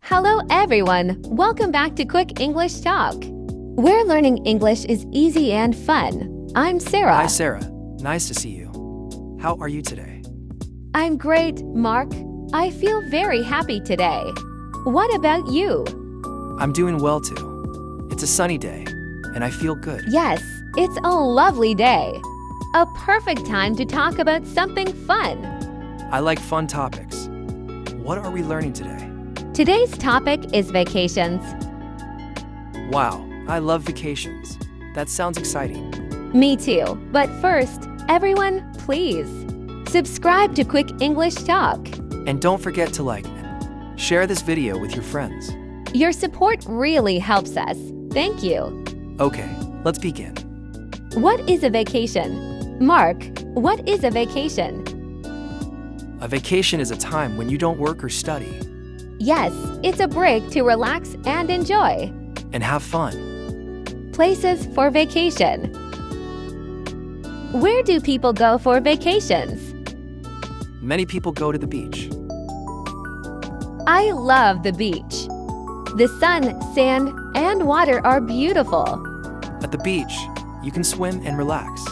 Hello everyone! Welcome back to Quick English Talk, where learning English is easy and fun. I'm Sarah. Hi Sarah, nice to see you. How are you today? I'm great, Mark. I feel very happy today. What about you? I'm doing well too. It's a sunny day, and I feel good. Yes, it's a lovely day. A perfect time to talk about something fun. I like fun topics. What are we learning today? Today's topic is vacations. Wow, I love vacations. That sounds exciting. Me too. But first, everyone, please subscribe to Quick English Talk. And don't forget to like and share this video with your friends. Your support really helps us. Thank you. Okay, let's begin. What is a vacation? Mark, what is a vacation? A vacation is a time when you don't work or study Yes, it's a break to relax and enjoy. and have fun. Places for vacation. Where do people go for vacations? Many people go to the beach. I love the beach. The sun, sand, and water are beautiful. At the beach, you can swim and relax.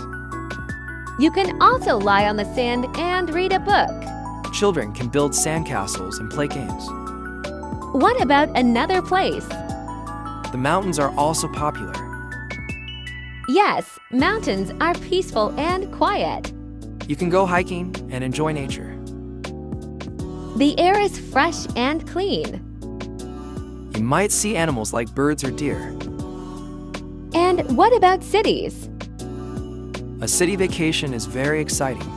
You can also lie on the sand and read a book. Children can build sandcastles and play games. What about another place? The mountains are also popular. Yes, mountains are peaceful and quiet. You can go hiking and enjoy nature. The air is fresh and clean. You might see animals like birds or deer. And what about cities? A city vacation is very exciting.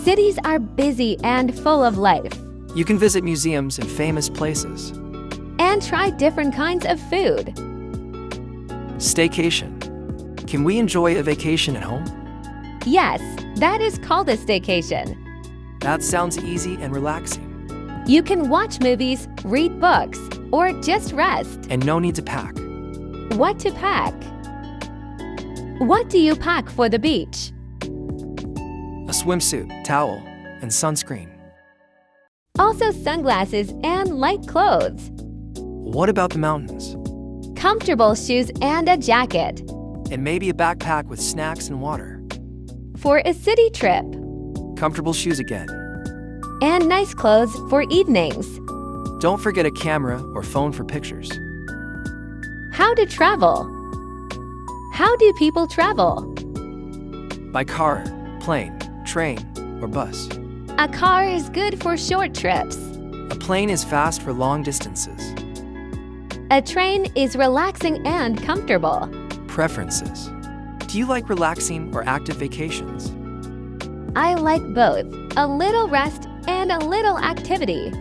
Cities are busy and full of life. You can visit museums and famous places. And try different kinds of food. Staycation. Can we enjoy a vacation at home? Yes, that is called a staycation. That sounds easy and relaxing. You can watch movies, read books, or just rest. And no need to pack. What to pack? What do you pack for the beach? A swimsuit, towel, and sunscreen. Also sunglasses and light clothes. What about the mountains? Comfortable shoes and a jacket. And maybe a backpack with snacks and water. For a city trip. Comfortable shoes again. And nice clothes for evenings. Don't forget a camera or phone for pictures. How to travel? How do people travel? By car, plane, train, or bus. A car is good for short trips. A plane is fast for long distances. A train is relaxing and comfortable. Preferences. Do you like relaxing or active vacations? I like both, a little rest and a little activity.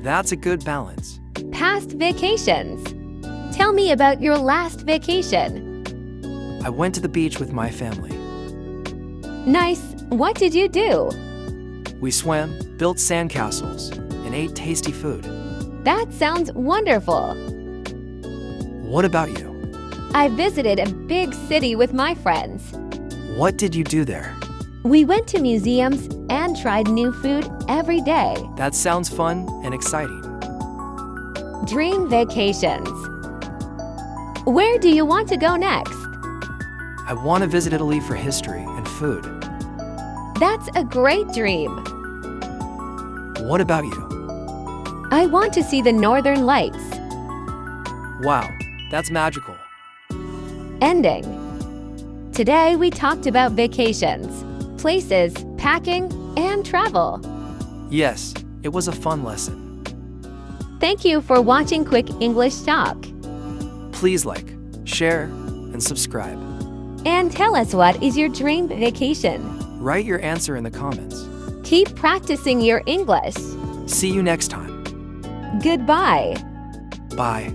That's a good balance. Past vacations. Tell me about your last vacation. I went to the beach with my family. Nice. What did you do? We swam, built sandcastles, and ate tasty food. That sounds wonderful. What about you? I visited a big city with my friends. What did you do there? We went to museums and tried new food every day. That sounds fun and exciting. Dream vacations. Where do you want to go next? I want to visit Italy for history and food. That's a great dream. What about you? I want to see the northern lights. Wow, that's magical. Ending. Today we talked about vacations, places, packing, and travel. Yes, it was a fun lesson. Thank you for watching Quick English Talk. Please like, share, and subscribe. And tell us what is your dream vacation. Write your answer in the comments. Keep practicing your English. See you next time. Goodbye. Bye.